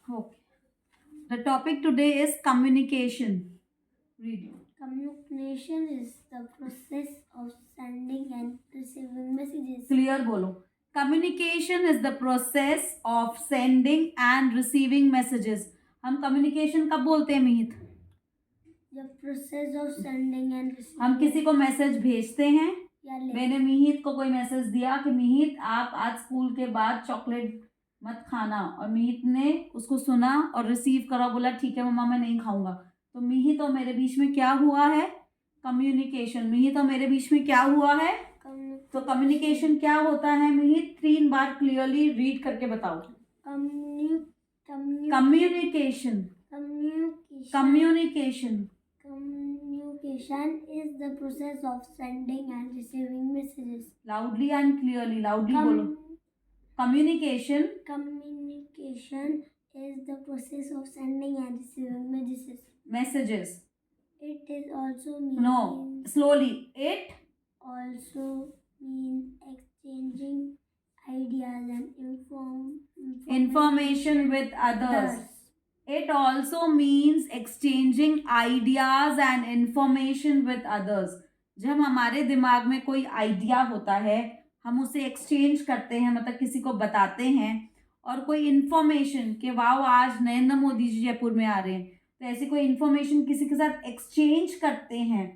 Okay. The topic today is communication. Read. Communication is the process of sending and receiving messages. Clear बोलो. Communication is the process of sending and receiving messages. हम communication कब बोलते हैं Mihit? The process of sending and receiving. हम किसी को message भेजते हैं. मैंने मिहित को कोई मैसेज दिया कि मिहित आप आज स्कूल के बाद चॉकलेट मत खाना, और मिहित ने उसको सुना और रिसीव करा, बोला ठीक है मम्मा मैं नहीं खाऊंगा. तो मिहित और मेरे बीच में क्या हुआ है? कम्युनिकेशन. मिहित और मेरे बीच में क्या हुआ है? तो कम्युनिकेशन क्या होता है मिहित? 3 बार क्लियरली रीड करके बताओ. Communication. Communication. Communication is the process of sending and receiving messages. Loudly and clearly. Loudly बोलो. Communication. Communication is the process of sending and receiving messages. Messages. It is also means. No. Slowly. It also means exchanging ideas and information with others. It also means exchanging ideas and information with others. जब हमारे दिमाग में कोई idea होता है हम उसे exchange करते हैं, मतलब किसी को बताते हैं. और कोई इन्फॉर्मेशन कि वाओ आज नरेंद्र मोदी जी जयपुर में आ रहे हैं, तो ऐसी कोई इन्फॉर्मेशन किसी के साथ एक्सचेंज करते हैं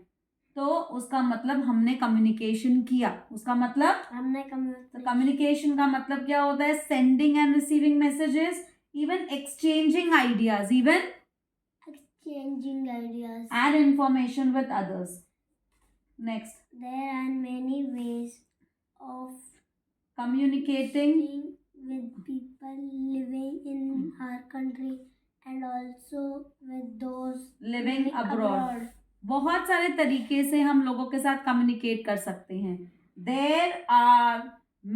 तो उसका मतलब हमने कम्युनिकेशन किया. उसका मतलब हमने कम्युनिकेशन का मतलब क्या होता है? Sending end receiving messages, even exchanging ideas and information with others. Next. There are many ways of communicating with people living in our country and also with those living abroad. बहुत सारे तरीके से हम लोगों के साथ कम्युनिकेट कर सकते हैं. There are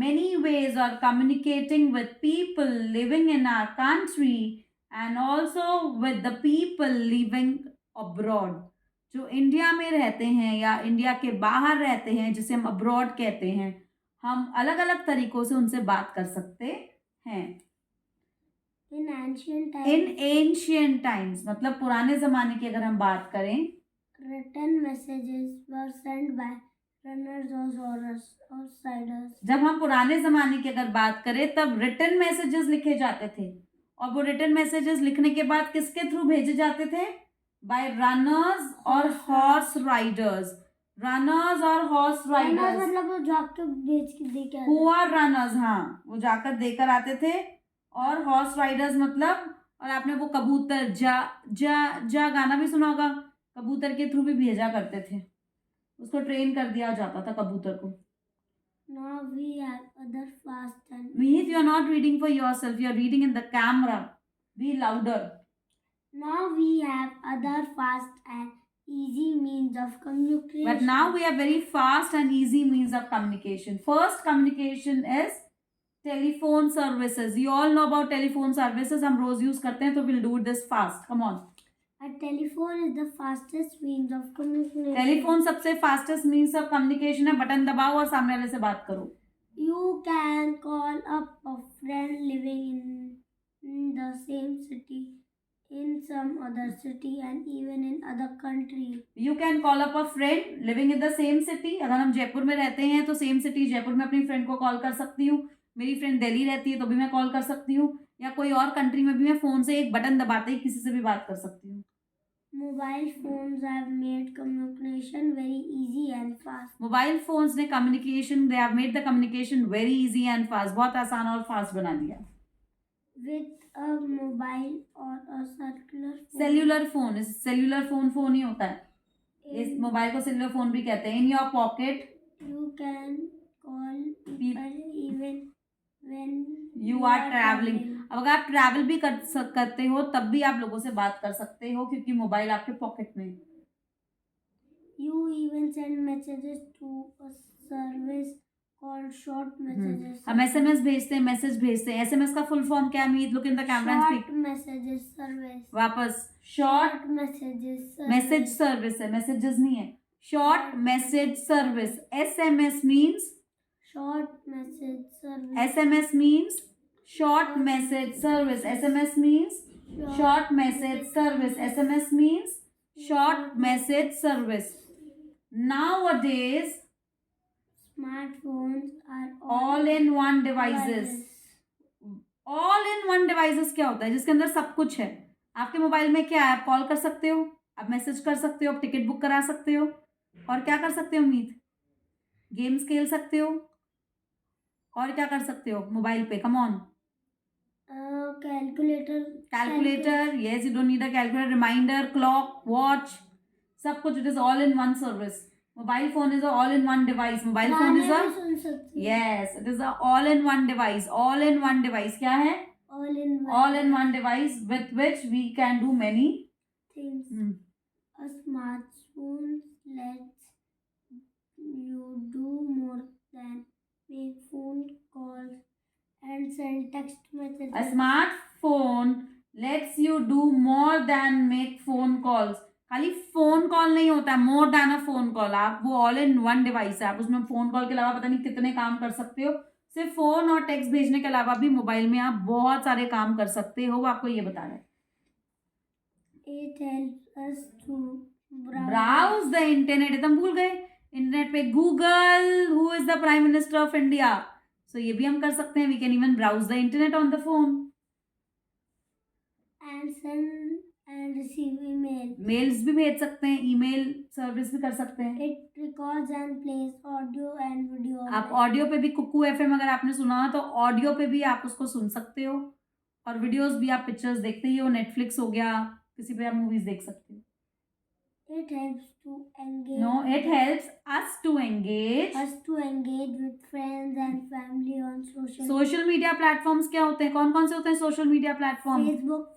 many ways of communicating with people living in our country and also with the people living abroad. जो इंडिया में रहते हैं या इंडिया के बाहर रहते हैं, जिसे हम अब्रॉड कहते हैं, हम अलग अलग तरीकों से उनसे बात कर सकते हैं. In ancient times मतलब पुराने जमाने की अगर हम बात करें, written messages were sent by runners or riders. जब हम पुराने जमाने की अगर बात करें तब रिटन मैसेजेस लिखे जाते थे, और वो रिटन मैसेजेस लिखने के बाद किसके थ्रू भेजे जाते थे? बाय रनर्स और हॉर्स राइडर्स. रनर्स और हॉर्स राइडर्स मतलब वो जाकर बेच के दे के हु आर रनर्स. हाँ, वो जाकर देकर आते थे. और हॉर्स राइडर्स मतलब, और आपने वो कबूतर जा जा जा गाना भी सुना होगा, कबूतर के थ्रू भी भेजा करते थे, उसको ट्रेन कर दिया जाता था कबूतर को. Now we have other fast and Mihit, you are not reading for yourself, you are reading in the camera. Be louder. Now we have other fast and easy means of communication. But now we have very fast and easy means of communication. First communication is telephone services. You all know about telephone services. हम रोज use करते हैं, तो we'll do this fast. Come on. A telephone is the fastest means of communication. Telephone सबसे fastest means of communication है. Button दबाओ और सामने वाले से बात करो. You can call up a friend living in the same city, in some other city and even in other country. You can call up a friend living in the same city. अगर हम जयपुर में रहते हैं तो same city Jaipur में अपनी friend को call कर सकती हूँ. मेरी फ्रेंड दिल्ली रहती है तो भी मैं कॉल कर सकती हूँ, या कोई और कंट्री में भी मैं फोन से एक बटन दबाते ही किसी से भी बात कर सकती हूँ. Mobile phones have made communication very easy and fast. Mobile phones ने communication, they have made the communication very easy and fast. बहुत आसान और फास्ट बना दिया. With a mobile or a cellular phone. Cellular phone. Cellular phone ही होता है. इस मोबाइल को सेल्यूलर फोन भी कहते हैं. In your pocket You can call people even when you are traveling. अब अगर आप ट्रैवल भी करते हो तब भी आप लोगों से बात कर सकते हो, क्योंकि मोबाइल आपके पॉकेट में. You even send messages to a service called short messages. हम एसएमएस भेजते हैं, मैसेज भेजते हैं. एसएमएस का फुल फॉर्म क्या है? Meet look in the camera and speak. Short messages service. वापस. Short messages service. Message service है, मैसेजेस नहीं है. Short message service. SMS means short message service. SMS means Short message service. SMS means short message service. SMS means short message service. Nowadays, smartphones are all-in-one devices. all-in-one devices क्या होता है? जिसके अंदर सब कुछ है. आपके मोबाइल में क्या है? आप कॉल कर सकते हो, आप मैसेज कर सकते हो, आप टिकट बुक करा सकते हो, और क्या कर सकते हो मीत? गेम्स खेल सकते हो, और क्या कर सकते हो मोबाइल पे? Come on. Calculator. Yes, you don't need a calculator. Reminder, clock, watch, सब कुछ. It is all in one service. Mobile phone is all in one device. Mobile phone is a yes, it is a all in one device. All in one device क्या है? all in one device with which we can do many things. A smartphone lets you do more than make phone calls and send text messages. A smartphone lets you do more than make phone calls. खाली phone call नहीं होता, more than अ phone call. आप वो all in one device है. आप उसमें phone call के अलावा पता नहीं कितने काम कर सकते हो. सिर्फ फोन और टेक्स्ट भेजने के अलावा भी मोबाइल में आप बहुत सारे काम कर सकते हो. वो आपको ये बता रहे हैं. It helps us to browse the internet. एकदम भूल गए. इंटरनेट पे Google, who is the prime minister of India. So ये भी हम कर सकते हैं. We can even browse the internet on the phone. And send and receive email. Mails भी भेज सकते हैं. ईमेल सर्विस भी कर सकते हैं. It records and plays audio and video. आप ऑडियो पे भी कुकू एफएम अगर आपने सुना तो ऑडियो पे भी आप उसको सुन सकते हो, और वीडियोस भी आप पिक्चर्स देखते ही हो. नेटफ्लिक्स हो गया, किसी पे आप मूवीज देख सकते हो. It helps to engage. No, it helps us to engage with friends and family on social media platforms. क्या होते हैं? कौन कौन से होते हैं social media platform?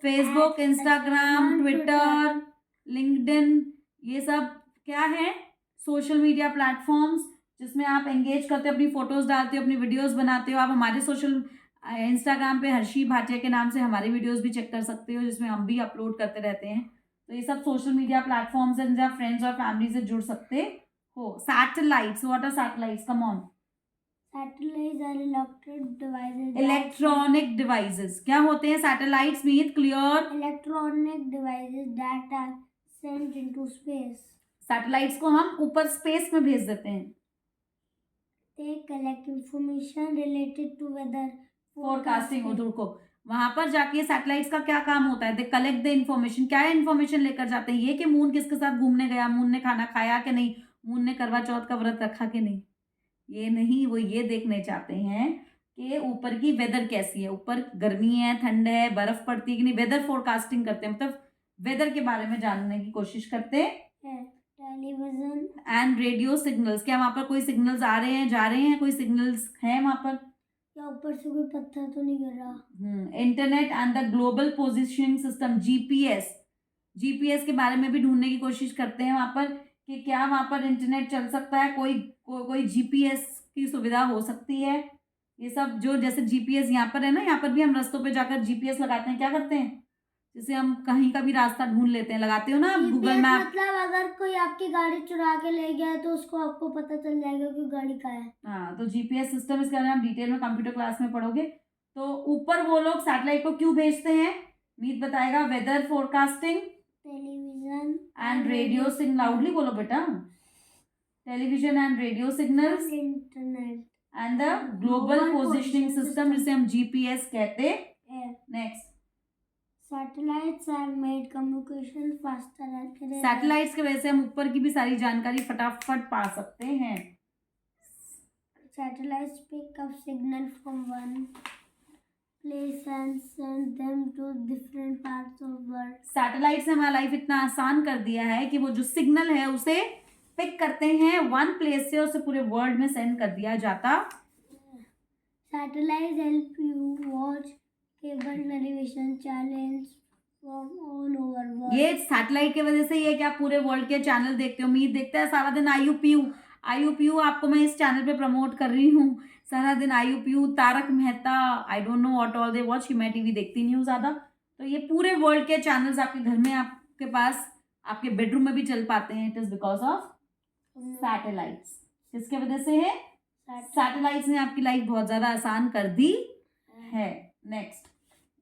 Facebook, Instagram, Twitter, LinkedIn. ये सब क्या है? सोशल मीडिया प्लेटफॉर्म्स जिसमें आप एंगेज करते हो, अपनी फोटोज डालते हो, अपनी वीडियोस बनाते हो. आप हमारे सोशल इंस्टाग्राम पे हर्षी भाटिया के नाम से हमारी वीडियोस भी चेक कर सकते हो, जिसमें हम भी अपलोड करते रहते हैं. तो ये सब सोशल मीडिया प्लेटफॉर्म्स हैं जहाँ फ्रेंड्स और फैमिली से जुड़ सकते हो. Satellites. What are satellites? Come on. Satellites are electronic devices. क्या होते हैं satellites? Mean clear. Electronic devices that are sent into space. Satellites को हम ऊपर स्पेस में भेज देते हैं. They collect information related to weather forecasting. उधर को वहां पर जाके सैटेलाइट्स का क्या काम होता है? They collect the information. क्या इन्फॉर्मेशन लेकर जाते हैं? ये कि मून किसके साथ घूमने गया, मून ने खाना खाया कि नहीं, मून ने करवा चौथ का व्रत रखा कि नहीं. ये नहीं, वो ये देखने चाहते हैं कि ऊपर की वेदर कैसी है, ऊपर गर्मी है, ठंड है, बर्फ पड़ती है कि नहीं. वेदर फोरकास्टिंग करते हैं, मतलब वेदर के बारे में जानने की कोशिश करते हैं. Television and radio signals. क्या वहां पर कोई सिग्नल्स आ रहे हैं, जा रहे हैं? कोई सिग्नल्स हैं वहां पर? या ऊपर से कोई पत्थर तो नहीं गिर रहा. Internet and the global positioning system. GPS के बारे में भी ढूंढने की कोशिश करते हैं वहां पर कि क्या वहां पर इंटरनेट चल सकता है, कोई जीपीएस की सुविधा हो सकती है. ये सब जो जैसे जीपीएस यहाँ पर है ना, यहाँ पर भी हम रास्तों पे जाकर जीपीएस लगाते हैं. क्या करते हैं? जैसे हम कहीं का भी रास्ता ढूंढ लेते हैं, लगाते हो ना आप गूगल मैप. मतलब अगर कोई आपकी गाड़ी चुरा के ले गया है तो उसको आपको पता चल जाएगा कि गाड़ी कहाँ है. हाँ, तो जीपीएस सिस्टम इसके बारे में आप डिटेल में कंप्यूटर क्लास में पढ़ोगे. तो ऊपर वो लोग सैटेलाइट को क्यों भेजते हैं? मीत बताएगा. Weather forecasting, television and radio signal. Loudly बोलो बेटा. Television and radio signals, internet and the global positioning system, जिसे हम जीपीएस कहते हैं. Next. Satellites have made communication faster and clear. Satellites की वजह से हम ऊपर की भी सारी जानकारी फटाफट पा सकते हैं. Satellites pick up signal from one place and send them to different parts of world. Satellites ने हमारा लाइफ इतना आसान कर दिया है कि वो जो सिग्नल है उसे पिक करते हैं वन प्लेस से, उसे पूरे वर्ल्ड में सेंड कर दिया जाता. Satellites help you watch cable television channels from all over world. ये सैटेलाइट की वजह से ये कि आप पूरे वर्ल्ड के चैनल देखते हो. मीत देखता है सारा दिन आईयूपीयू. आपको मैं इस चैनल पे प्रमोट कर रही हूँ. सारा दिन आईयूपीयू, Tarak Mehta, I don't know what all they watch. मैं टीवी देखती नहीं हूँ ज्यादा. तो ये पूरे वर्ल्ड के चैनल्स आपके घर में, आपके पास, आपके बेडरूम में भी चल पाते हैं. It is because of satellites. किसके वजह से है? सैटेलाइट्स ने आपकी लाइफ बहुत ज्यादा आसान कर दी है. Next,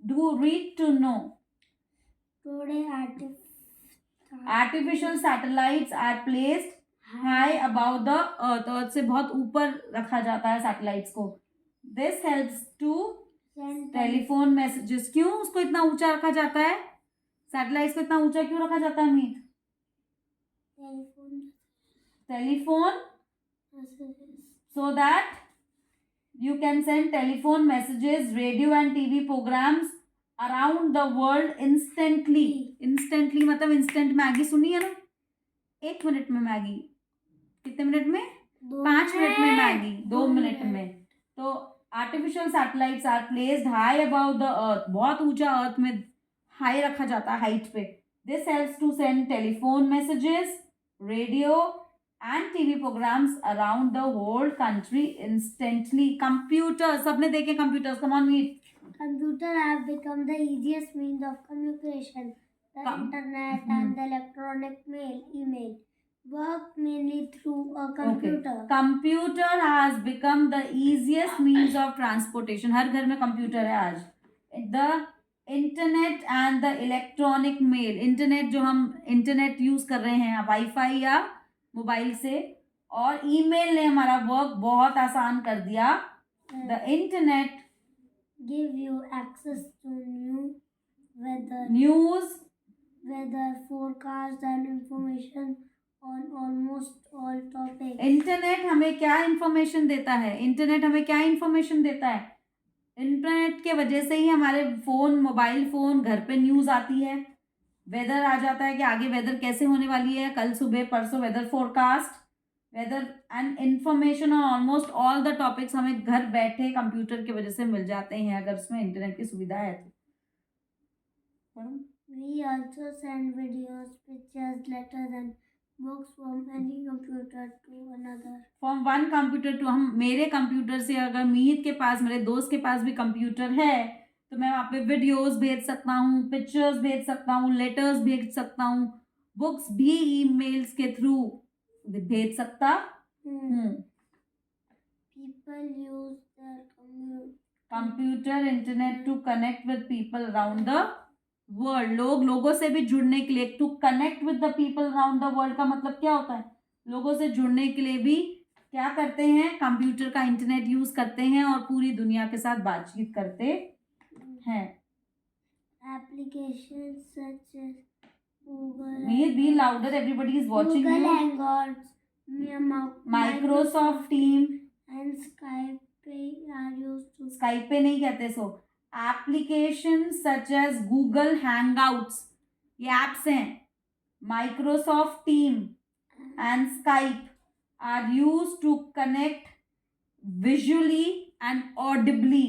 do read to know. Today, Artificial satellites are placed high above the earth. earth से बहुत ऊपर रखा जाता है सैटेलाइट्स को. This helps to send telephone messages. क्यों उसको इतना ऊंचा रखा जाता है? सैटेलाइट्स को इतना ऊंचा क्यों रखा जाता है Meet? Telephone so that you can send telephone messages, radio and TV programs around the world instantly. Instantly मतलब इंस्टेंट मैगी सुनी है ना? 1 मिनट में मैगी. कितने मिनट में? 5 मिनट में मैगी. 2 मिनट में. तो artificial satellites are placed high about the earth. बहुत ऊंचा अर्थ में हाई रखा जाता है, हाइट पे. This helps to send telephone messages, radio and TV programs around the whole country instantly. Computers, सबने देखे computers. Come on, meet. Computers have become the easiest means of communication. The internet and the electronic mail, email work mainly through a computer. Okay. Computer has become the easiest means of transportation. हर घर में computer है आज. The internet and the electronic mail. Internet जो हम internet use कर रहे हैं, Wi-Fi या मोबाइल से, और ईमेल ने हमारा वर्क बहुत आसान कर दिया. The internet give you access to news, weather forecast and information on almost all topic. Internet हमें क्या इंफॉर्मेशन देता है? इंटरनेट हमें क्या इंफॉर्मेशन देता है? इंटरनेट के वजह से ही हमारे फोन, मोबाइल फोन, घर पे न्यूज आती है. वेदर आ जाता है कि आगे वेदर कैसे होने वाली है, कल सुबह परसों weather forecast, weather and information on almost all the topics हमें घर बैठे कंप्यूटर की वजह से मिल जाते हैं, अगर उसमें इंटरनेट की सुविधा है तो. We also send videos, pictures, letters and books from any computer to another. From one computer to, हम मेरे कंप्यूटर से, अगर मीत के पास, मेरे दोस्त के पास भी कंप्यूटर है, तो मैं वहाँ पे वीडियोस भेज सकता हूँ, पिक्चर्स भेज सकता हूँ, लेटर्स भेज सकता हूँ, बुक्स भी ईमेल्स के थ्रू भेज सकता हूँ. People use their computer, internet to connect with people around the world. लोगों से भी जुड़ने के लिए. To connect with the people around the world का मतलब क्या होता है? लोगों से जुड़ने के लिए भी क्या करते हैं? कंप्यूटर का, इंटरनेट यूज करते हैं और पूरी दुनिया के साथ बातचीत करते हैं. Applications such as Google. Be louder, everybody is watching Google you. Hangouts, Microsoft Team and Skype are used to. Skype पे नहीं कहते सो. Applications such as Google Hangouts, ये apps हैं. Microsoft Team and Skype are used to connect visually and audibly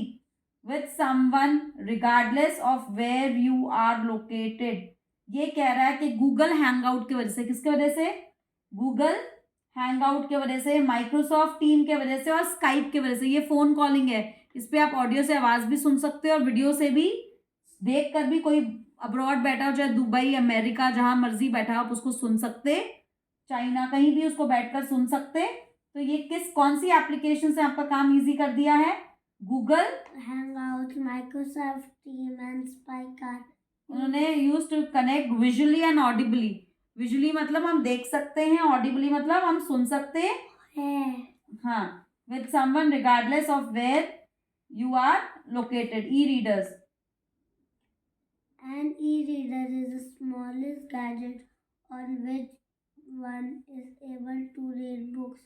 with someone regardless of where you are located. ये कह रहा है कि गूगल हैंगआउट की वजह से, किसके वजह से? गूगल हैंगआउट के वजह से, माइक्रोसॉफ्ट टीम के वजह से और स्काइप के वजह से. ये फोन कॉलिंग है, इस पे आप ऑडियो से आवाज भी सुन सकते हो और वीडियो से भी देख कर भी. कोई अब्रॉड बैठा हो, चाहे दुबई, अमेरिका, जहां मर्जी बैठा हो, आप उसको सुन सकते. चाइना, कहीं भी उसको बैठकर सुन सकते. तो ये कौन सी एप्लीकेशन से आपका काम इजी कर दिया है? Google Hangout, Microsoft team and Spike. उन्होंने use to connect visually and audibly. Visually मतलब हम देख सकते हैं, ऑडिबली मतलब हम सुन सकते हैं. हाँ, with someone regardless of where you are located. E-readers. An e-reader is the smallest gadget on which one is able to read books.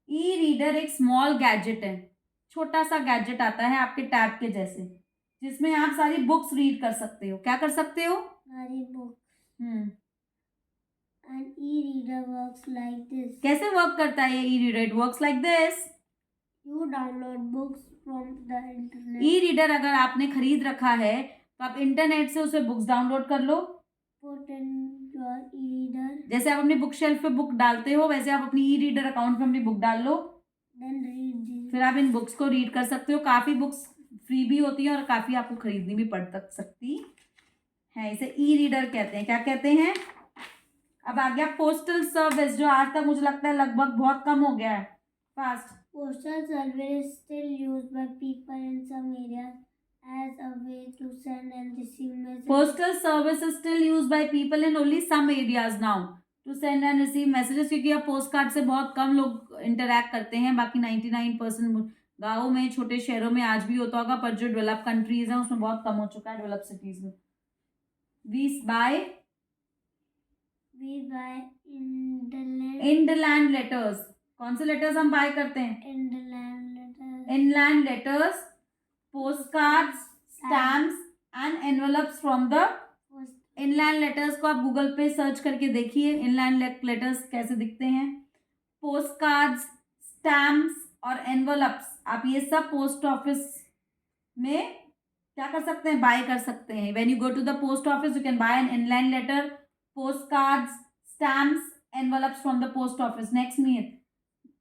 E-reader एक small gadget है, छोटा सा गैजेट आता है आपके टैब के जैसे, जिसमें आप सारी बुक्स रीड कर सकते हो. क्या कर सकते हो? सारी books. An e-reader works like this. कैसे वर्क करता है ये e-reader? It works like this. You download books from the internet. E-reader अगर आपने खरीद रखा है तो आप इंटरनेट से उसे बुक्स डाउनलोड कर लो. Put in your e-reader. जैसे आप अपनी बुक शेल्फ पे बुक डालते हो, वैसे आप अपनी ई-रीडर अकाउंट में अपनी बुक डाल लो. Then read this. फिर आप इन बुक्स को रीड कर सकते हो. काफ़ी बुक्स फ्री भी होती हैं और काफ़ी आपको खरीदनी भी पड़ सकती है. इसे ई-रीडर कहते हैं. क्या कहते हैं? अब आ गया पोस्टल सर्विस, जो आज तक मुझे लगता है लगभग बहुत कम हो गया है. Fast. Postal service is still used by people in some areas as a way to send and receive messages. Postal service is still used by people in only some areas now to send and receive messages, क्योंकि अब post card से बहुत कम लोग interact करते हैं. बाकी 99% गाँव में, छोटे शहरों में आज भी होता होगा, पर जो डेवलप कंट्रीज हैं उसमें बहुत कम हो चुका है, डेवलप सिटीज में. We buy inland letters. कौन से लेटर्स हम बाय करते हैं? Inland letters, postcards, stamps and envelopes from the inland letters को आप गूगल पे सर्च करके देखिए inland letters कैसे दिखते हैं. postcards, stamps और envelopes, आप ये सब पोस्ट ऑफिस में क्या कर सकते हैं? बाय कर सकते हैं. when you go to the post office you can buy an inland letter, postcards, stamps, envelopes from the post office. next Meet,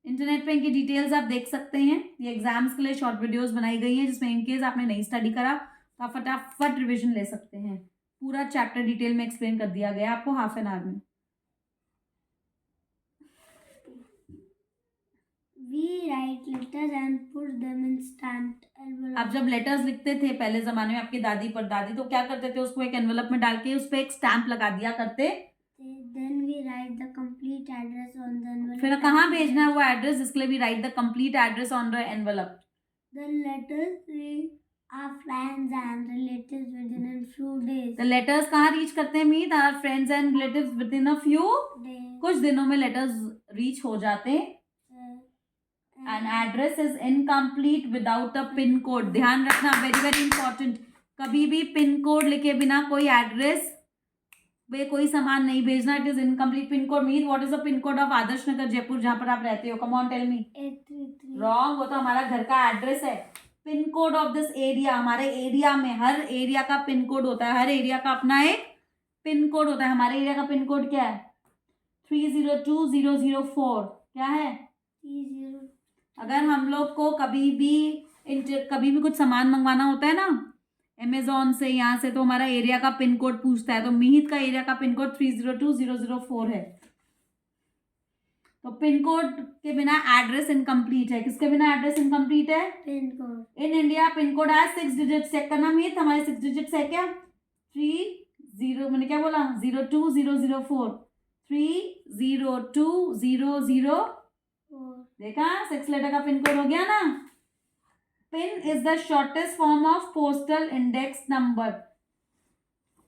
internet पे इनकी डिटेल्स आप देख सकते हैं. ये एग्जाम्स के लिए शॉर्ट वीडियोस बनाई गई हैं जिसमें इनकेस आपने नहीं स्टडी करा तो आप फटाफट रिवीजन ले सकते हैं. पूरा चैप्टर डिटेल में एक्सप्लेन कर दिया गया आपको हाफ एन आवर में. We write letters and put them in stamped envelopes. आप जब लेटर्स लिखते थे पहले जमाने में आपकी दादी परदादी, तो क्या करते थे? उसको एक एनवलप में डाल के उस पर एक स्टैंप लगा दिया करते. Then we write the complete address on the envelope. फिर कहाँ भेजना है वो एड्रेस, जिसके लिए भी right the complete address on the envelope. The letters reach our friends and relatives within a few days. The letters कहाँ रीच करते हैं Meet? Our friends and relatives within a few, कुछ दिनों में लेटर्स रीच हो जाते हैं. And address is incomplete without a pin code. ध्यान रखना, वेरी वेरी इंपॉर्टेंट, कभी भी पिन कोड लिखे बिना कोई एड्रेस वे कोई सामान नहीं भेजना. It is incomplete. Pin code mean what is the pin code of Adarsh Nagar Jaipur, जहां पर आप रहते हो? Come on tell me. 833. Wrong, वो तो हमारा घर का एड्रेस है. Pin code of this area, हमारे एरिया में हर एरिया का पिन कोड होता है. हर एरिया का अपना एक पिन कोड होता है. हमारे एरिया का पिन कोड क्या है? 302004. क्या है? 30. अगर हम लोग को कभी भी कुछ सामान मंगवाना होता है ना अमेजोन से, यहाँ से, तो हमारा एरिया का पिन कोड पूछता है. तो मिहित का एरिया का पिन कोड 302004 है. तो पिन कोड के बिना एड्रेस इनकम्प्लीट है. किसके बिना एड्रेस इनकम्प्लीट है? Pin code. In India pin code है 6 डिजिट. चेक करना मिहित, हमारे 6 डिजिट्स है क्या? 30, मैंने क्या बोला? 02004. 302004. देखा, 6 लेटर का पिन कोड हो गया ना. PIN is the shortest form of postal index number.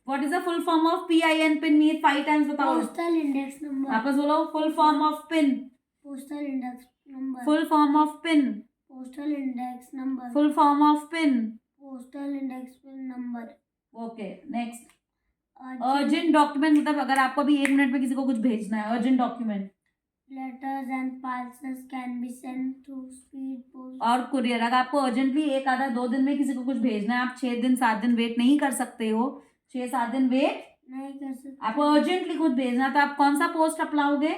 What is the full form of PIN? PIN Meet 5 times बताओ. Postal index number. वापस बोलो. Full form of PIN. Postal index number. Full form of PIN. Postal index number. Full form of PIN. Postal index pin number. Okay, next. Urgent document, मतलब अगर आपको अभी 1 minute में किसी को कुछ भेजना है, urgent document. Letters and parcels can be sent through speed post. और कुरियर, अगर आपको अर्जेंटली 1 आधा 2 दिन में किसी को कुछ भेजना है, आप 6 दिन 7 दिन वेट नहीं कर सकते हो. 6-7 दिन वेट नहीं कर सकते. आपको अर्जेंटली कुछ भेजना, तो आप कौन सा पोस्ट अपनाओगे?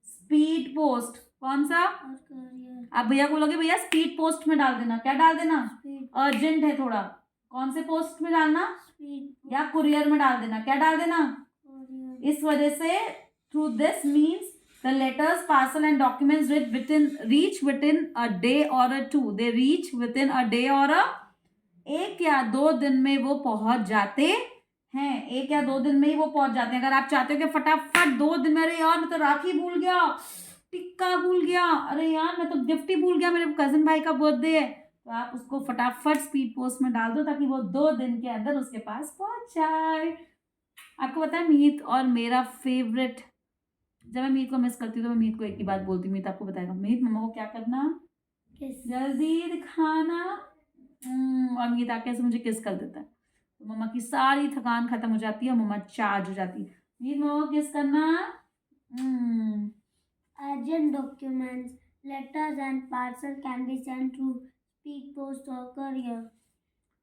Speed post. कौन सा? और courier. आप भैया को बोलोगे भैया स्पीड पोस्ट में डाल देना. क्या डाल देना? Speed. अर्जेंट है थोड़ा. कौन से पोस्ट में डालना? Speed. या कुरियर में डाल देना. क्या डाल देना? Courier. इस वजह से through this means the letters, parcel and documents reach within a day or a 2. They reach within a day or a 1 या 2 दिन में वो पहुंच जाते हैं. 1 या 2 दिन में ही वो पहुंच जाते हैं. अगर आप चाहते हो कि फटाफट 2 दिन में, अरे यार मैं तो राखी भूल गया, टिक्का भूल गया, अरे यार मैं तो गिफ्ट ही भूल गया, मेरे कजिन भाई का बर्थडे है, तो आप उसको फटाफट स्पीड पोस्ट में डाल दो ताकि वो 2 दिन के अंदर उसके पास पहुंच जाए. आपको पता है मीत और मेरा फेवरेट, जब मैं मीत को मिस करती हूँ तो मैं मीत को एक ही बात बोलती हूँ. मीत आपको बताएगा, मीत मम्मा को क्या करना? किस. जल्दी दिखाना. और मीत आके ऐसे मुझे किस कर देता है, तो मम्मा की सारी थकान खत्म हो जाती है और मम्मा चार्ज हो जाती है. मीत मम्मा को किस करना. Urgent documents, letters and parcel can be sent through speed post or courier.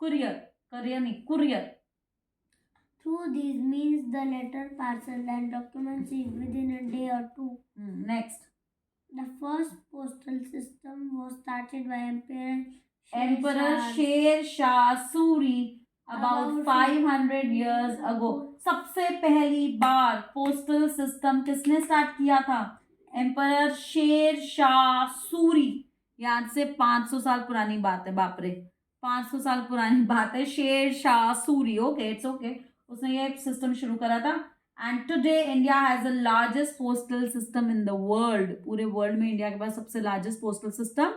Courier नहीं, courier. Through these means the letter, parcel and documents is within a day or 2. Next. The first postal system was started by Emperor Sher Shah Suri about 500 years ago. सबसे पहली बार postal system किसने start किया था? Emperor Sher Shah Suri. आज से 500 साल पुरानी बात है. बाप रे, 500 साल पुरानी बात है. Sher Shah Suri. Okay, it's okay. उसने ये सिस्टम शुरू करा था. And today India has the largest postal system in the world. पूरे वर्ल्ड में इंडिया के पास सबसे लार्जेस्ट पोस्टल सिस्टम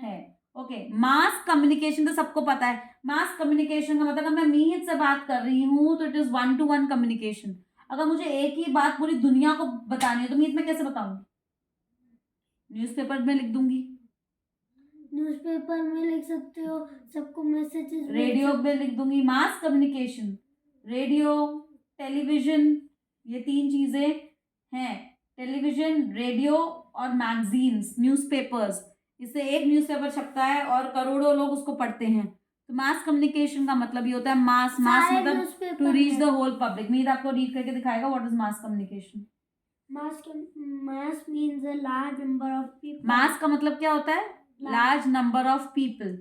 है. ओके, मास कम्युनिकेशन तो सबको पता है. मास कम्युनिकेशन का मतलब अगर मैं मीत से बात कर रही हूँ तो इट इज 1-to-1 कम्युनिकेशन. अगर मुझे एक ही बात पूरी दुनिया को बतानी है तो मीत में कैसे बताऊंगी? न्यूज़पेपर में लिख दूंगी, न्यूज़पेपर में लिख सकते हो, सबको मैसेजेस रेडियो में लिख दूंगी. मास कम्युनिकेशन, रेडियो, टेलीविजन, ये 3 चीजें हैं. टेलीविजन, रेडियो और मैगजीन्स, न्यूज़पेपर्स. इससे एक न्यूज़पेपर छपता है और करोड़ों लोग उसको पढ़ते हैं. तो मास कम्युनिकेशन का मतलब ये होता है मास मतलब to reach the whole public. Meet आपको रीड करके दिखाएगा what is mass communication. Mass means a large number of people. Mass का मतलब क्या होता है? Large number of people.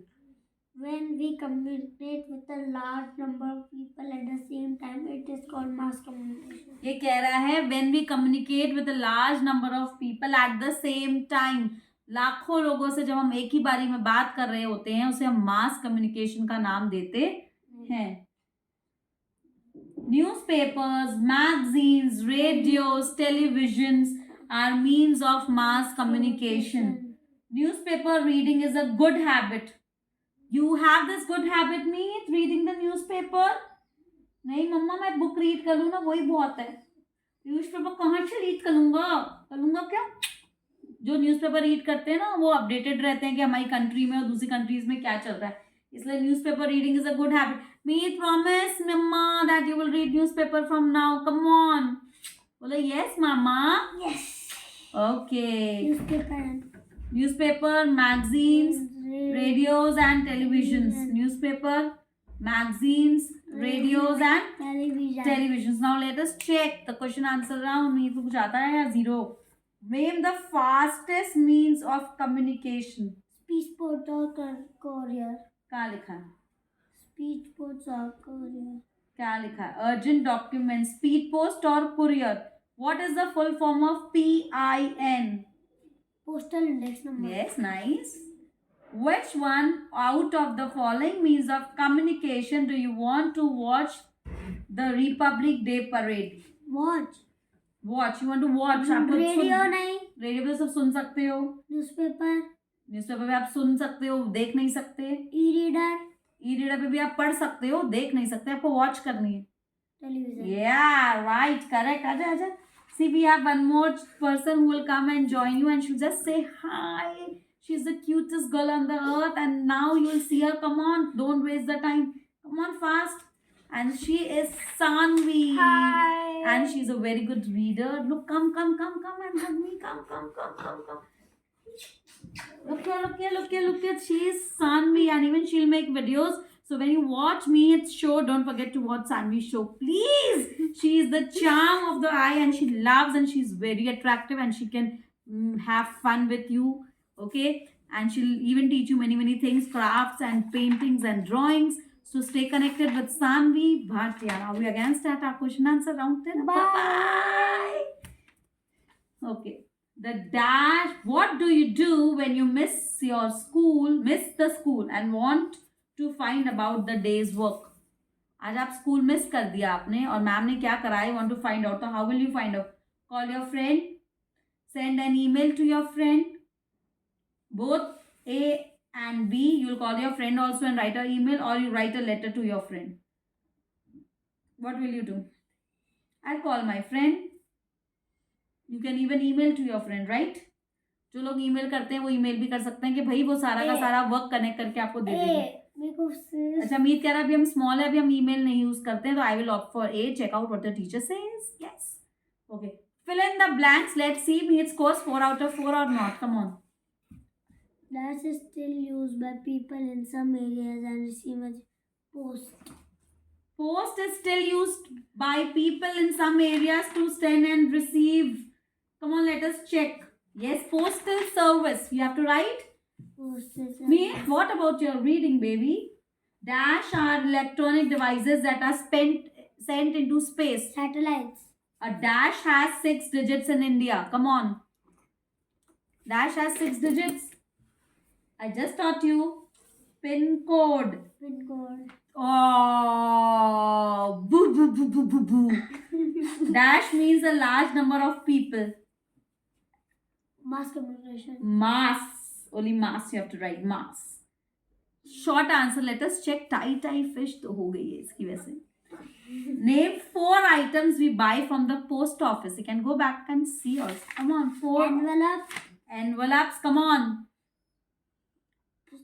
When we communicate with a large number of people at the same time, it is called mass communication. ये कह रहा है when we communicate with a large number of people at the same time. लाखों लोगों से जब हम एक ही बारी में बात कर रहे होते हैं उसे हम मास कम्युनिकेशन का नाम देते हैं. Newspapers, magazines, radios, televisions are means of mass communication. Newspaper reading is a good habit. You have this good habit, Meet, reading the newspaper? नहीं मम्मा, मैं बुक रीड कर लूँ ना वही बहुत है. न्यूज़पेपर कहाँ से रीड करूँगा क्या? जो न्यूज़पेपर रीड करते हैं ना वो अपडेटेड रहते हैं कि हमारी कंट्री में और दूसरी कंट्रीज में क्या चल रहा है. इसलिए newspaper reading is a good habit. Meet promise mamma that you will read newspaper from now. Come on. बोलो yes mama. Yes. Okay. Newspaper, magazines, radios and televisions. Newspaper, magazines, radios and televisions. Now let us check the question answer round. मीत को कुछ आता है या zero? Name the fastest means of communication. Speech post or courier. क्या लिखा है? Speech post or courier. क्या लिखा है? Urgent documents, speed post or courier. What is the full form of PIN? Postal index number. Yes, nice. Which one out of the following means of communication do you want to watch the Republic Day parade? Watch. Watch. You want to watch. Radio नहीं. Radio पे सब सुन सकते हो. Newspaper पे आप सुन सकते हो, देख नहीं सकते. ई रीडर पे भी आप पढ़ सकते हो, देख नहीं सकते. आपको वॉच करनी है. टेलीविजन. Yeah, right, correct. आजा. See, we have one more person who will come and join you and she'll just say hi. She's the cutest girl on the earth and now you'll see her. Come on, don't waste the time. Come on fast. And she is Sanvi. Hi. And she's a very good reader. Look, come and hug me. Come. Look here. She is Sanvi and even she'll make videos. So when you watch Meet's show, don't forget to watch Sanvi's show. Please! She is the charm of the eye and she loves and she's very attractive and she can have fun with you. Okay? And she'll even teach you many things, crafts and paintings and drawings. So stay connected with Sanvi Bhatia. Now we again start our question answer round 10. Bye! Okay. The dash. What do you do when you miss the school and want to find about the day's work? आज आप school miss कर दिया आपने और ma'am ने क्या करा है, want to find out. तो how will you find out? Call your friend, send an email to your friend. Both A and B. You will call your friend also and write an email, or you write a letter to your friend. What will you do? I'll call my friend. You can even email to your friend, right? जो लोग email करते हैं वो email भी कर सकते हैं कि भाई वो सारा का सारा वर्क कनेक्ट करके आपको दे देगा. अच्छा, मीत कह रहा है अभी हम स्मॉल है, अभी हम ईमेल नहीं यूज करते हैं, तो I will opt for A. Check out what the teacher says. Yes. Okay. Fill in the blanks. Let's see Meet scores 4 out of 4 or not. Come on. Dash is still used by people in some areas and receive as post. Post is still used by people in some areas to send and receive. Come on, let us check. Yes, postal service. You have to write. Postal service. Meet, what about your reading, baby? Dash are electronic devices that are sent into space. Satellites. A dash has 6 digits in India. Come on. Dash has 6 digits. I just taught you. Pin code. Pin code. Oh, boo, boo, boo, boo, boo, boo. Dash means a large number of people. Mass communication. Mass. Only mass you have to write. Mass. Short answer. Let us check. Tie fish तो हो गई है इसकी वैसे. Name 4 items we buy from the post office. You can go back and see us. Come on, 4 envelopes. Come on.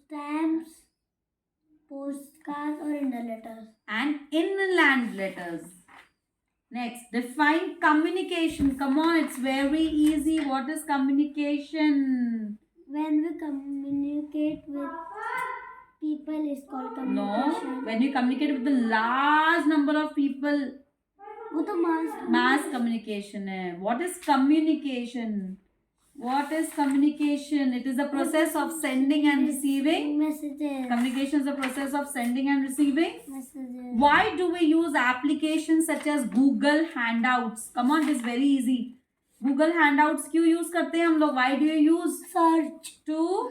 Stamps, postcards, or Indian letters. And inland letters. Next, define communication. Come on, it's very easy. What is communication? When we communicate with people is called communication. No, when you communicate with a large number of people, वो तो mass communication है. What is communication? What is communication? It is the process of sending and receiving. Messages. Communication is the process of sending and receiving. Messages. Why do we use applications such as Google Handouts? Come on, it is very easy. Google Handouts क्यों use करते हैं हम लोग? Why do you use? Search. To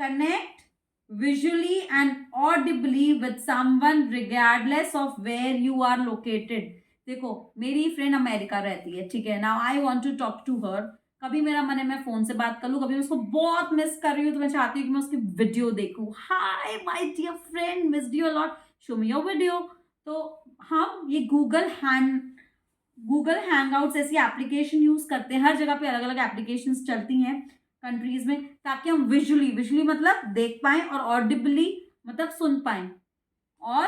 connect visually and audibly with someone regardless of where you are located. देखो, मेरी friend America रहती है, ठीक है. Now I want to talk to her. कभी मेरा मन है मैं फोन से बात कर लूँ, कभी मैं उसको बहुत मिस कर रही हूँ तो मैं चाहती हूँ कि मैं उसकी वीडियो देखूँ. Hi my dear friend, missed you a lot, show me your video. तो हम ये गूगल हैंगआउट्स ऐसी एप्लीकेशन यूज करते हैं. हर जगह पे अलग अलग एप्लीकेशंस चलती हैं कंट्रीज में, ताकि हम विजुअली मतलब देख पाएं और ऑडिबली मतलब सुन पाएं. और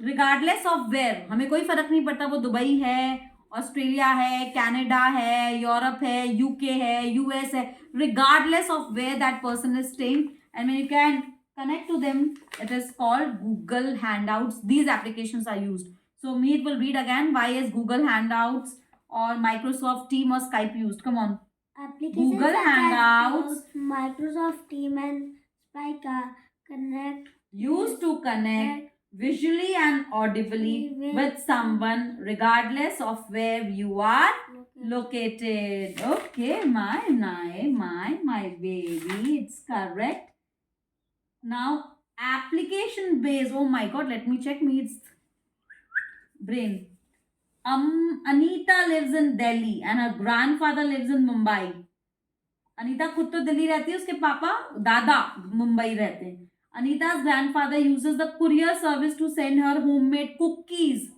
रिगार्डलेस ऑफ वेयर, हमें कोई फर्क नहीं पड़ता वो दुबई है, ऑस्ट्रेलिया है, कनाडा है, यूरोप है, यूके है, यूएस है, regardless of where that person is staying, and when you can connect to them, it is called Google Handouts. These applications are used. So Meet will read again, why is Google Handouts or Microsoft Team or Skype used? Come on. Applications Google such Hangouts. as Microsoft Team and Spike connect. Used to connect visually and audibly with someone regardless of where you are located. Okay, my baby, it's correct. Now application based. Oh my god, let me check Meet's brain. Anita lives in Delhi and her grandfather lives in Mumbai. Anita खुद तो दिल्ली रहती है, उसके पापा दादा मुंबई रहते हैं. Anita's grandfather uses the courier service to send her homemade cookies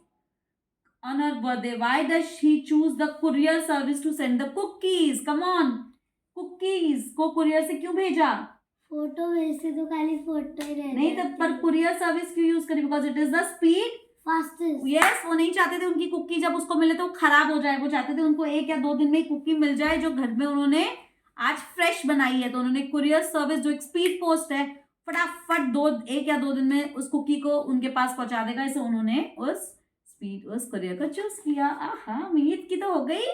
on her birthday. Why does she choose the courier service to send the cookies? Come on, cookies को courier से क्यों भेजा? फोटो वैसे तो खाली फोटो ही रहता नहीं, तो पर courier service क्यों यूज करी? Because it is the speed fastest. Yes, वो नहीं चाहते थे उनकी कुकी जब उसको मिले तो खराब हो जाए. वो चाहते थे उनको 1 या 2 दिन में कुकी मिल जाए जो घर में उन्होंने आज फ्रेश बनाई है. तो उन्होंने कुरियर सर्विस जो एक स्पीड पोस्ट है, फटाफट 1 या 2 दिन में उस कुकी को उनके पास पहुंचा देगा. इसे उन्होंने उस कुरियर को चूज किया. आहा, मीत की तो हो गई.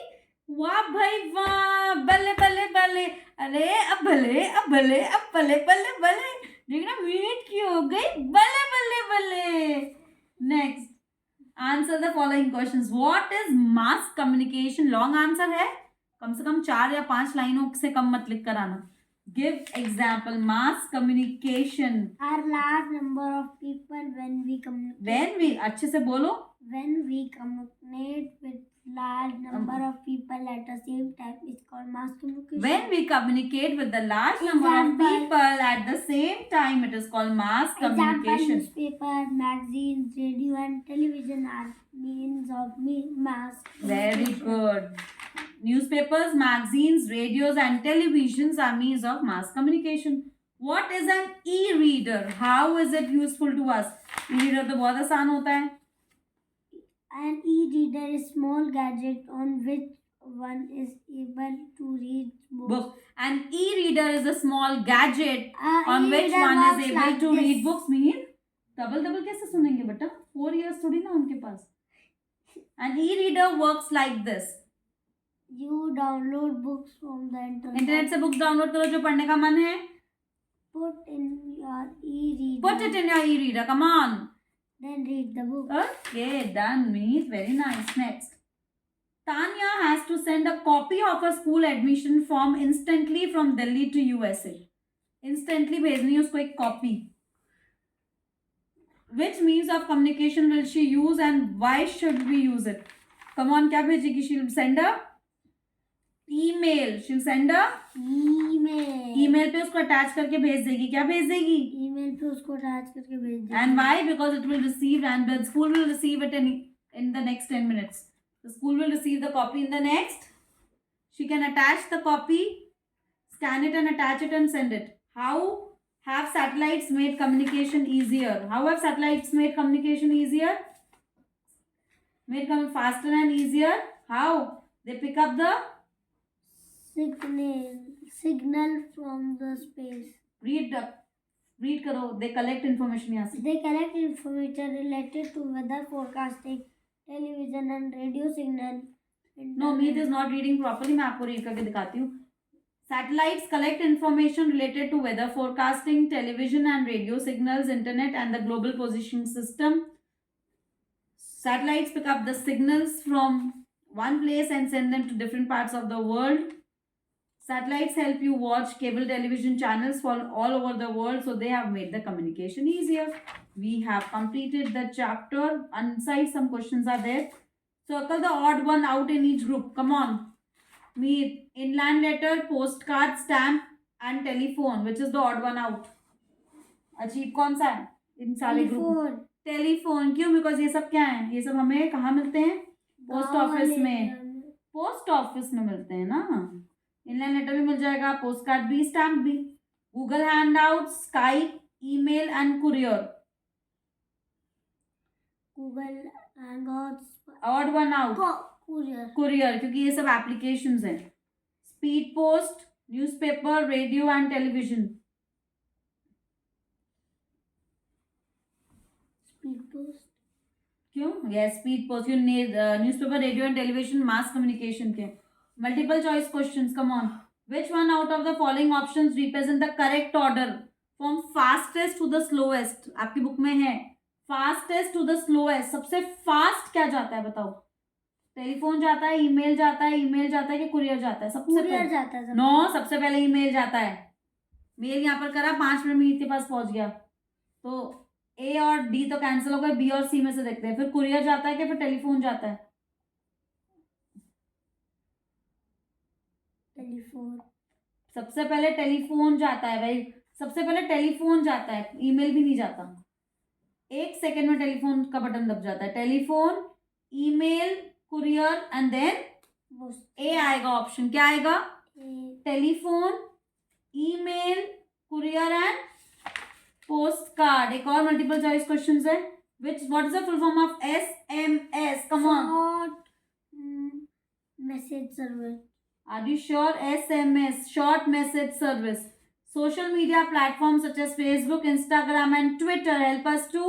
वाह भाई वाह, बल्ले बल्ले बल्ले, अरे अब भले अब भले अब बल्ले बल्ले बल्ले. देखना मीत की हो गई बल्ले बल्ले बल्ले. Next, answer the following questions. What is mass communication? Long answer है, कम से कम 4 या 5 लाइनों से कम मत लिख कर आना. Give example. Mass communication. Are large number of people when we communicate. When we, अच्छे से बोलो. When we communicate with large number of people at the same time, it's called mass communication. When we communicate with the large number of people at the same time, it is called mass communication. Example, newspaper, magazines, radio and television are means of mass communication. Very good. Newspapers, magazines, radios and televisions are means of mass communication. What is an e-reader? How is it useful to us? E-reader तो बहुत आसान होता है. An e-reader is small gadget on which one is able to read books. An e-reader is a small gadget on which one is able to read books. Mean double कैसे सुनेंगे बेटा? 4 years थोड़ी ना उनके पास. An e-reader works like this. You download books from the internet. Internet से books download करो जो पढ़ने का मन है. Put in your e-reader. Put it in your e-reader. Come on. Then read the book. Okay, done. Meet. Very nice. Next. Tanya has to send a copy of her school admission form instantly from Delhi to USA. Instantly भेजनी है उसको एक copy. which means of communication will she use and why should we use it? Come on, क्या भेजेगी? She'll send a email. She'll send a email पे उसको attach करके भेज देगी. क्या भेज देगी? ईमेल पे उसको अटैच करके भेज देगी. And why? Because it will receive and the school will receive it in the next 10 minutes. The school will receive the copy in the next. She can attach the copy, scan it and attach it and send it. How have satellites made communication easier? How have satellites made communication easier? Made come faster and easier. How? They pick up the signal from the space. read करो. They collect information यहाँ से. They collect information related to weather forecasting, television and radio signal. No, Meet is not reading properly. मैं आपको read करके दिखाती हूँ. Satellites collect information related to weather forecasting, television and radio signals, internet and the global positioning system. Satellites pick up the signals from one place and send them to different parts of the world. Satellites help you watch cable television channels for all over the world, so they have made the communication easier. We have completed the chapter. Inside some questions are there. Circle the odd one out in each group. Come on. Meet inland letter, postcard, stamp and telephone. Which is the odd one out? अजीब कौन सा है इन सारे group? Telephone. क्यों? Because ये सब क्या है? ये सब हमें कहाँ मिलते हैं? पोस्ट ऑफिस में. पोस्ट ऑफिस में मिलते हैं ना. इनलाइन लेटर भी मिल जाएगा, पोस्ट कार्ड भी, स्टैम्प भी. Google Hangout, Skype, email and courier. Google Hangouts. Odd one out. Courier क्योंकि ये सब एप्लीकेशंस हैं. Speed post, newspaper, radio and television. Speed post. क्यों? Yes, speed post. क्यों? Newspaper, radio and television mass communication के. Multiple choice questions. Come on. Which one out of the following options represent the correct order from fastest to the slowest? आपकी book में है fastest to the slowest. सबसे fast क्या जाता है बताओ? Telephone जाता है, ईमेल जाता है, ईमेल जाता है कि कुरियर जाता है? सबसे कुरियर जाता है. नो, सबसे पहले ईमेल जाता है. मेल यहाँ पर करा, 5 मिनट में ईद के पास पहुंच गया. तो ए और डी तो कैंसिल हो गए, बी और सी में से देखते हैं. फिर कुरियर जाता है कि फिर टेलीफोन जाता है? टेलीफोन. सबसे पहले टेलीफोन जाता है भाई. सबसे पहले टेलीफोन जाता है, ईमेल भी नहीं जाता. 1 सेकेंड में टेलीफोन का बटन दब जाता है. Telephone, email, courier and then a आएगा ऑप्शन. क्या आएगा? Telephone, email, courier and postcard. एक और मल्टीपल चॉइस क्वेश्चन है. What is the full form of SMS? Come on. Message service. Are you sure? SMS, short message service. Social media platforms such as Facebook, Instagram and Twitter help us to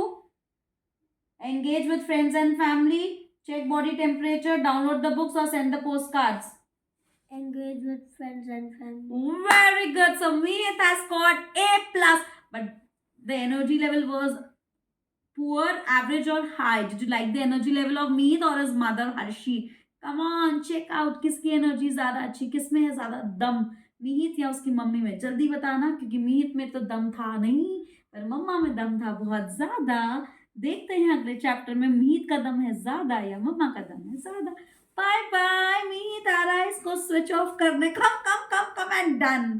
engage with friends and family, check body temperature, download the books or send the postcards. Engage with friends and family. Very good. So Meet has scored A+, but the energy level was poor, average or high. Did you like the energy level of Meet or his mother Harshi? Come on, check out किसकी energy ज्यादा अच्छी, किसमें है ज्यादा दम, मीत या उसकी mummy में? जल्दी बताना, क्योंकि मीत में तो दम था नहीं पर मम्मा में दम था बहुत ज्यादा. देखते हैं अगले चैप्टर में मीत का दम है ज्यादा या मम्मा का दम है ज्यादा. Bye bye. मीत आ रहा है इसको स्विच ऑफ करने. कम कम कम कम एंड डन.